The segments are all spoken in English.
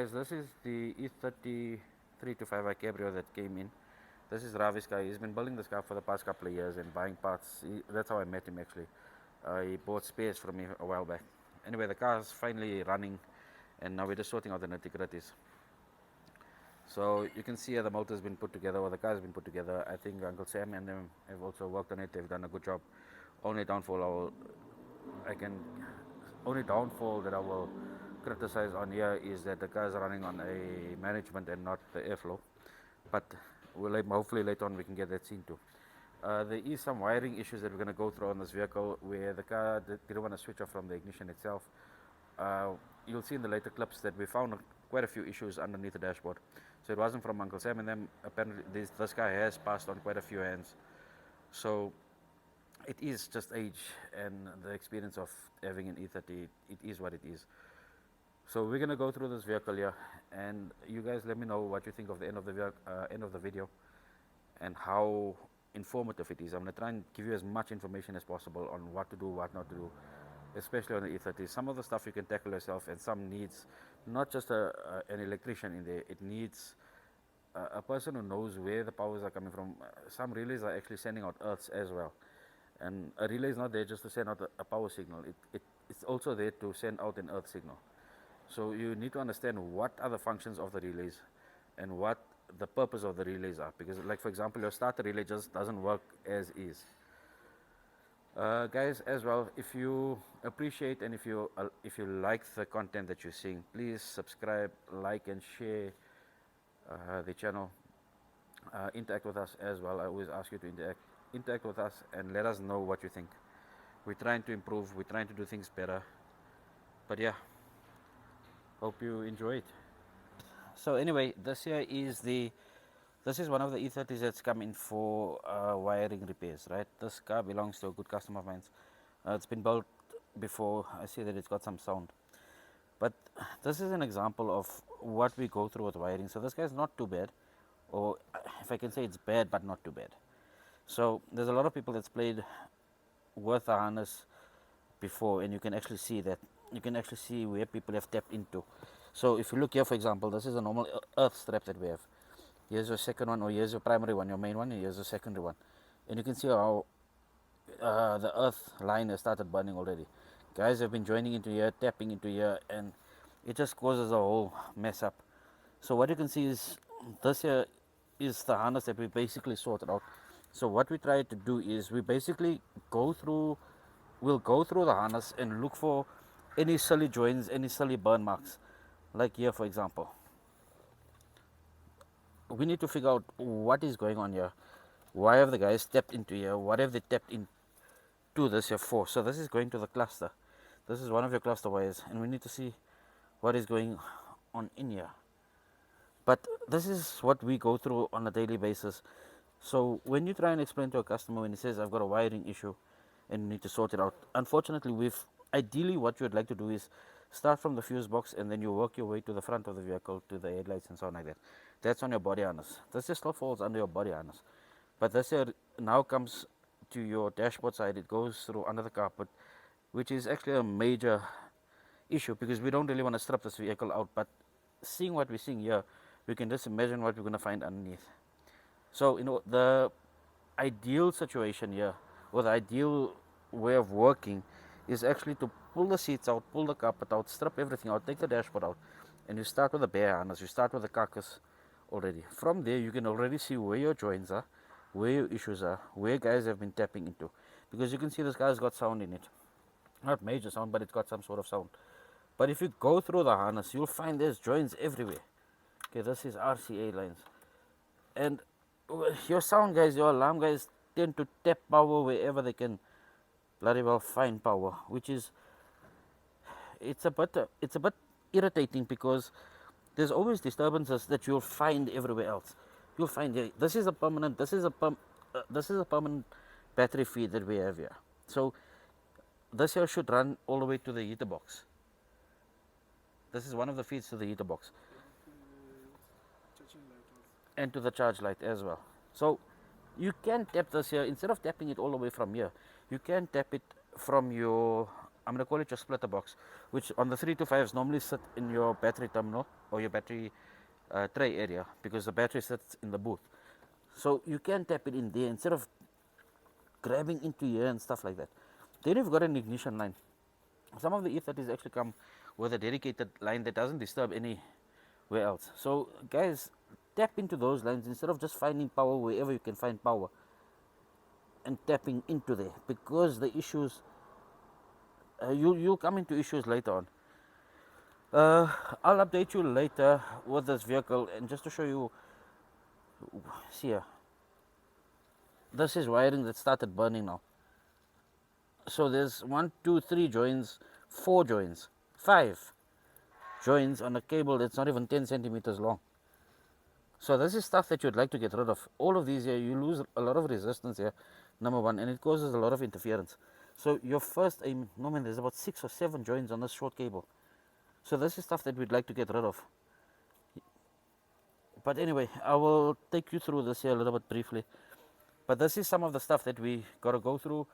guys, this is the E30 325i cabrio that came in. This is Ravi's car. He's been building this car for the past couple of years and buying parts. That's how I met him actually. He bought spares from me a while back. Anyway, the car is finally running and now we're just sorting out the nitty-gritties. So you can see the motor's been put together, or the car's been put together. I think Uncle Sam and them have also worked on it. They've done a good job. Only downfall that I will criticize on here is that the car is running on a management and not the airflow. But hopefully later on we can get that seen too. There is some wiring issues that we're going to go through on this vehicle where the car didn't want to switch off from the ignition itself. You'll see in the later clips that we found quite a few issues underneath the dashboard. So it wasn't from Uncle Sam and them. Apparently this guy has passed on quite a few hands. So it is just age and the experience of having an E30. It is what it is. So we're going to go through this vehicle here, and you guys let me know what you think of the end of the video and how informative it is. I'm going to try and give you as much information as possible on what to do, what not to do, especially on the E30. Some of the stuff you can tackle yourself, and some needs not just an electrician in there. It needs a person who knows where the powers are coming from. Some relays are actually sending out earths as well, and a relay is not there just to send out a power signal. It's also there to send out an earth signal. So you need to understand what are the functions of the relays and what the purpose of the relays are, because like for example your starter relay just doesn't work as is. Guys, as well, if you appreciate and if you like the content that you're seeing, please subscribe, like and share the channel. Interact with us as well. I always ask you to interact with us and let us know what you think. We're trying to improve, we're trying to do things better, but yeah, hope you enjoy it. So anyway, this is one of the E30s that's come in for wiring repairs, right? This car belongs to a good customer of mine. It's been built before. I see that it's got some sound, but this is an example of what we go through with wiring. So this guy's not too bad, or if I can say it's bad but not too bad. So there's a lot of people that's played with a harness before, and you can actually see where people have tapped into. So if you look here, for example, this is a normal earth strap that we have. Here's your second one, or here's your primary one, your main one, and here's your secondary one. And you can see how the earth line has started burning already. Guys have been joining into here, tapping into here, and it just causes a whole mess up. So what you can see is this here is the harness that we basically sorted out. So what we try to do is we basically we'll go through the harness and look for any silly joints, any silly burn marks. Like here, for example, we need to figure out what is going on here. Why have the guys tapped into here? What have they tapped into this here for? So this is going to the cluster. This is one of your cluster wires, and we need to see what is going on in here. But this is what we go through on a daily basis. So when you try and explain to a customer, when he says I've got a wiring issue and you need to sort it out, unfortunately ideally what you would like to do is start from the fuse box and then you work your way to the front of the vehicle, to the headlights and so on like that. That's on your body harness. This just still falls under your body harness. But this here now comes to your dashboard side. It goes through under the carpet, which is actually a major issue because we don't really want to strip this vehicle out. But seeing what we're seeing here, we can just imagine what we're going to find underneath. So, the ideal situation here, or the ideal way of working, is actually to pull the seats out, pull the carpet out, strip everything out, take the dashboard out, and you start with the bare harness, you start with the carcass already. From there, you can already see where your joints are, where your issues are, where guys have been tapping into. Because you can see this guy's got sound in it. Not major sound, but it's got some sort of sound. But if you go through the harness, you'll find there's joints everywhere. Okay, this is RCA lines. And your sound guys, your alarm guys tend to tap power wherever they can bloody well find power, which is it's a bit irritating because there's always disturbances that you'll find everywhere else. You'll find here, this is a permanent battery feed that we have here. So this here should run all the way to the heater box. This is one of the feeds to the heater box. And to the charge light as well. So you can tap this here, instead of tapping it all the way from here, you can tap it from your I'm going to call it your splitter box, which on the 325s normally sit in your battery terminal or your battery tray area, because the battery sits in the booth. So you can tap it in there instead of grabbing into here and stuff like that. Then you've got an ignition line. Some of the E30s actually come with a dedicated line that doesn't disturb anywhere else. So guys, tap into those lines instead of just finding power wherever you can find power and tapping into there, because the issues you'll come into issues later on. I'll update you later with this vehicle, and just to show you, see here, this is wiring that started burning now. So there's 1, 2, 3 joints, 4 joints, 5 joints on a cable that's not even 10 centimeters long. So this is stuff that you'd like to get rid of. All of these here, you lose a lot of resistance here, number one, and it causes a lot of interference. So your first aim, normally there's about 6 or 7 joints on this short cable. So this is stuff that we'd like to get rid of. But anyway, I will take you through this here a little bit briefly. But this is some of the stuff that we got to go through.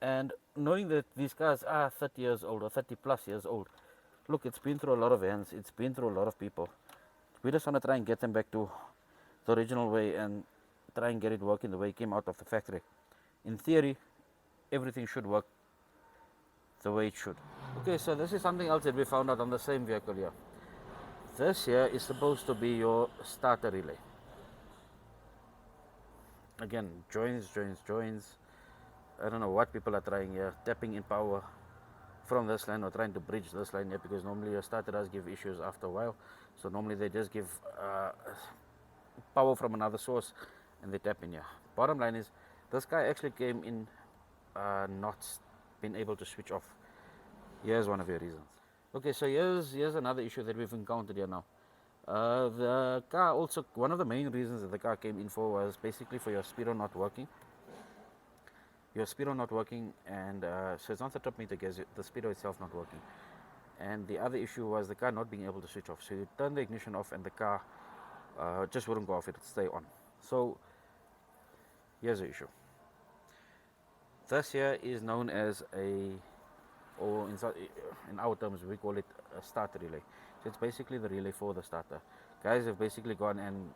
And knowing that these cars are 30 years old or 30 plus years old, look, it's been through a lot of hands, it's been through a lot of people. We just want to try and get them back to the original way and try and get it working the way it came out of the factory. In theory, everything should work the way it should. Okay, so this is something else that we found out on the same vehicle here. This here is supposed to be your starter relay. Again, joins. I don't know what people are trying here, tapping in power from this line or trying to bridge this line here, because normally your starter does give issues after a while. So normally they just give power from another source and they tap in here. Bottom line is, this guy actually came in not being able to switch off. Here's one of your reasons. Okay, so here's another issue that we've encountered here now. The car also, one of the main reasons that the car came in for was basically for your speedo not working. Your speedo not working, and so it's not the top meter gears, the speedo itself not working. And the other issue was the car not being able to switch off. So you turn the ignition off and the car just wouldn't go off, it would stay on. So here's the issue. This here is known as or in our terms we call it a starter relay. So it's basically the relay for the starter. Guys have basically gone and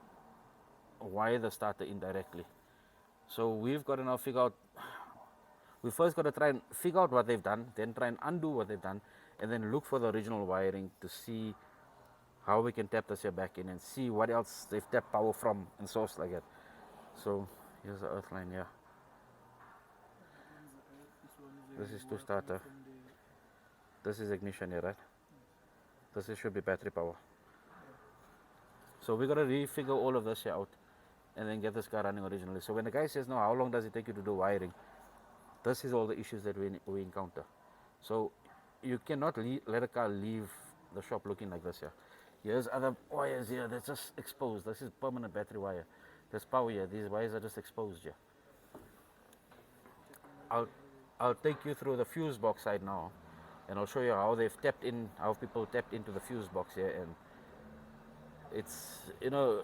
wired the starter indirectly. So we've got to now figure out, we first got to try and figure out what they've done, then try and undo what they've done, and then look for the original wiring to see how we can tap this here back in and see what else they've tapped power from and source like that. So here's the earth line here. This is to starter. This is ignition here, right? This should be battery power. So we got to refigure all of this here out and then get this car running originally. So when the guy says, no, how long does it take you to do wiring? This is all the issues that we encounter. So you cannot let a car leave the shop looking like this here. Here's other wires here that's just exposed. This is permanent battery wire. There's power here. These wires are just exposed here. I'll take you through the fuse box side now, and I'll show you how they've tapped in, how people tapped into the fuse box here, and it's, you know,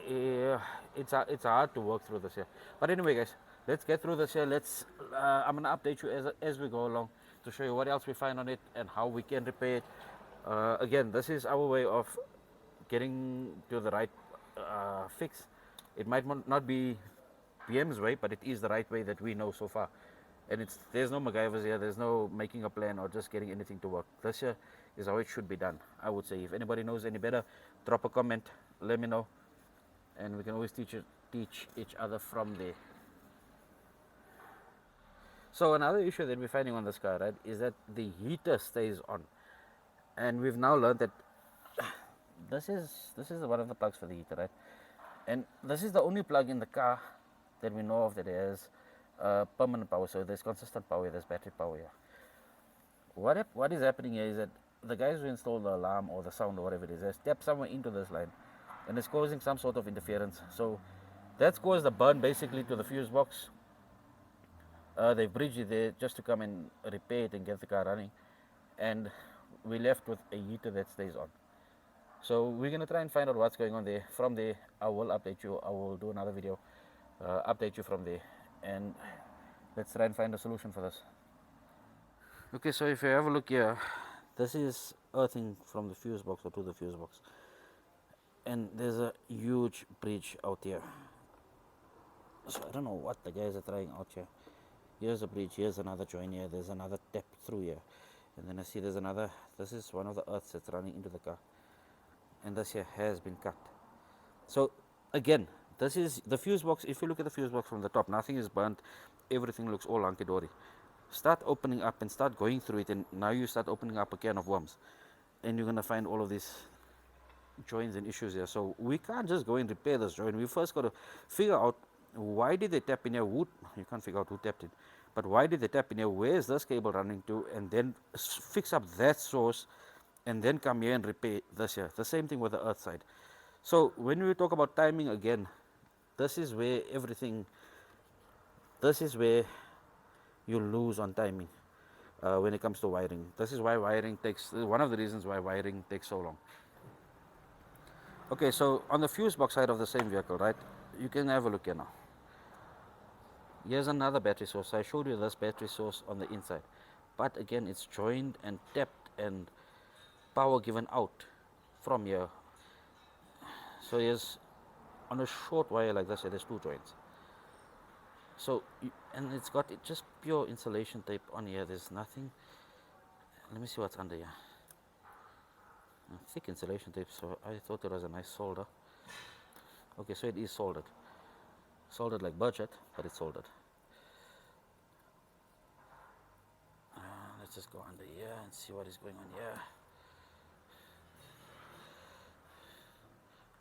it's hard to work through this here. But anyway, guys, let's get through this here. I'm gonna update you as we go along to show you what else we find on it and how we can repair it. Again, this is our way of getting to the right fix. It might not be BM's way, but it is the right way that we know so far. And there's no MacGyvers here, there's no making a plan or just getting anything to work. This here is how it should be done, I would say. If anybody knows any better, drop a comment, let me know, and we can always teach each other from there. So another issue that we're finding on this car, right, is that the heater stays on. And we've now learned that this is one of the plugs for the heater, right? And this is the only plug in the car that we know of that has permanent power. So there's consistent power, there's battery power here. What is happening here is that the guys who installed the alarm or the sound or whatever it is, they step somewhere into this line and it's causing some sort of interference. So that's caused a burn basically to the fuse box. They've bridged it there just to come and repair it and get the car running, and we're left with a heater that stays on. So we're going to try and find out what's going on there. From there, I will update you. I will do another video, update you from there, and let's try and find a solution for this. Okay, so if you have a look here, this is earthing from the fuse box or to the fuse box, and there's a huge breach out here. So I don't know what the guys are trying out here. Here's a breach, here's another joint here, there's another tap through here, and then I see there's another. This is one of the earths that's running into the car, and this here has been cut. So again, this is the fuse box. If you look at the fuse box from the top, nothing is burnt, everything looks all hunky-dory. Start opening up and start going through it, and now you start opening up a can of worms, and you're going to find all of these joints and issues here. So we can't just go and repair this joint. We first got to figure out, why did they tap in here? You can't figure out who tapped it, but why did they tap in here? Where is this cable running to? And then fix up that source, and then come here and repair this here. The same thing with the earth side. So when we talk about timing again, this is where you lose on timing when it comes to wiring. This is why wiring takes, one of the reasons why wiring takes so long. Okay, so on the fuse box side of the same vehicle, right, you can have a look here now. Here's another battery source. I showed you this battery source on the inside, but again, it's joined and tapped and power given out from here. So here's, on a short wire like this, there's two joints. So and it's got just pure insulation tape on here. There's nothing. Let me see what's under here. Thick insulation tape, so I thought it was a nice solder. Okay, so it is soldered. Soldered like budget, but it's soldered. Let's just go under here and see what is going on here.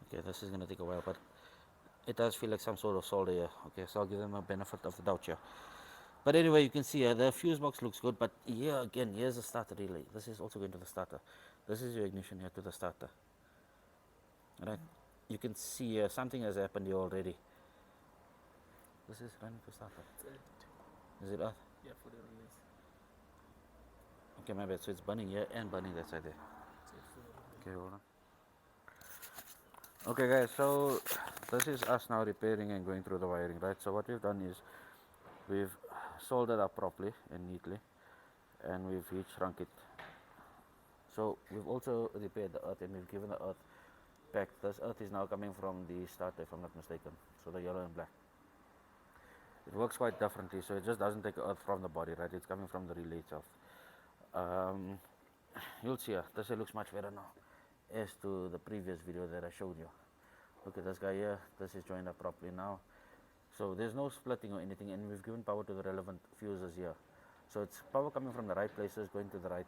Okay, this is going to take a while, but it does feel like some sort of solder here. Okay, so I'll give them a benefit of the doubt here. But anyway, you can see here, the fuse box looks good, but here again, here's the starter relay. This is also going to the starter. This is your ignition here to the starter. Right? You can see here, something has happened here already. This is running to starter. Is it earth? Yeah, for the release. Okay, my bad. So it's burning here and burning that side there. Okay, hold on. Okay guys, so this is us now repairing and going through the wiring, right? So what we've done is we've soldered up properly and neatly, and we've heat shrunk it. So we've also repaired the earth, and we've given the earth back. This earth is now coming from the starter, if I'm not mistaken, so the yellow and black. It works quite differently, so it just doesn't take earth from the body, right? It's coming from the relay itself. You'll see here, this looks much better now as to the previous video that I showed you. Look at this guy here, this is joined up properly now. So there's no splitting or anything, and we've given power to the relevant fuses here. So it's power coming from the right places, going to the right,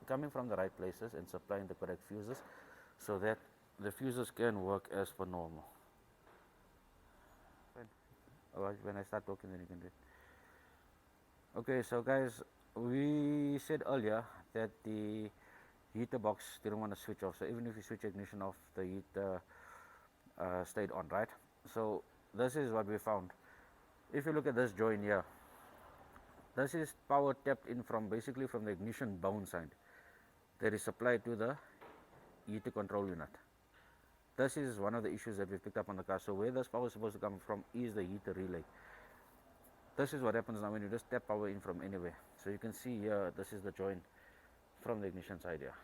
coming from the right places and supplying the correct fuses, so that the fuses can work as per normal. When I start talking, then you can do it. Okay, so guys, we said earlier that the heater box didn't want to switch off, so even if you switch ignition off, the heater stayed on, right? So this is what we found. If you look at this joint here, this is power tapped in from basically from the ignition bound side that is supplied to the heater control unit. This is one of the issues that we picked up on the car. So where this power is supposed to come from is the heater relay. This is what happens now when you just tap power in from anywhere. So you can see here, this is the joint from the ignition side here.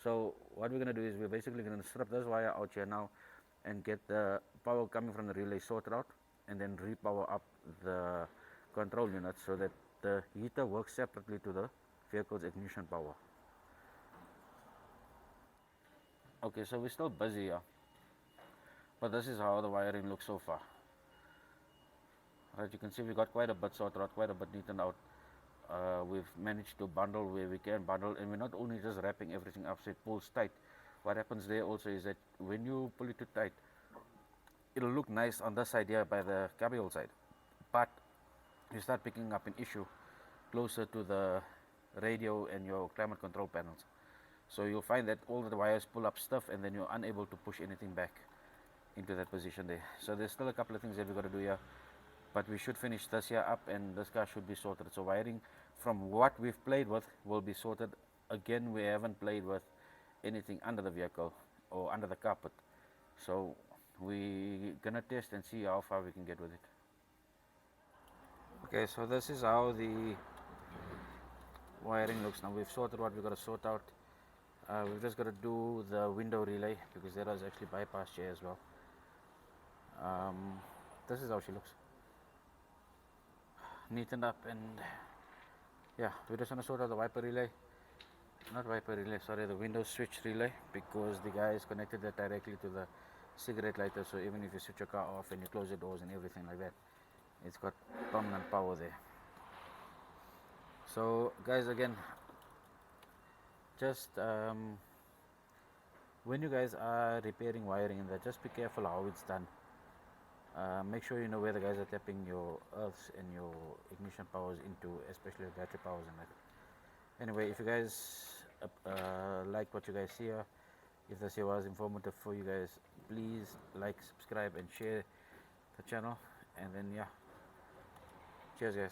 So what we're going to do is we're basically going to strip this wire out here now and get the power coming from the relay sorted out, and then repower up the control unit so that the heater works separately to the vehicle's ignition power. Okay, so we're still busy here, but this is how the wiring looks so far. Right, you can see we got quite a bit sorted out, quite a bit neatened out. We've managed to bundle where we can bundle, and we're not only just wrapping everything up so it pulls tight. What happens there also is that when you pull it too tight, it'll look nice on this side here by the cabrio side, but you start picking up an issue closer to the radio and your climate control panels. So you'll find that all the wires pull up stiff, and then you're unable to push anything back into that position there. So there's still a couple of things that we've got to do here, but we should finish this here up, and this car should be sorted. So wiring from what we've played with will be sorted. Again, we haven't played with anything under the vehicle or under the carpet, so we're gonna test and see how far we can get with it. Okay, so this is how the wiring looks. Now we've sorted what we've got to sort out. We've just got to do the window relay because there was actually bypassed here as well. This is how she looks, neatened up, and yeah, we just want to sort out the wiper relay, not wiper relay, sorry, the window switch relay, because the guy is connected that directly to the cigarette lighter. So even if you switch your car off and you close the doors and everything like that, it's got permanent power there. So guys, again, just when you guys are repairing wiring in there, just be careful how it's done. Make sure you know where the guys are tapping your earths and your ignition powers into, especially the battery powers and that. Anyway, if you guys like what you guys see here, if this here was informative for you guys, please like, subscribe and share the channel. And then yeah, cheers guys.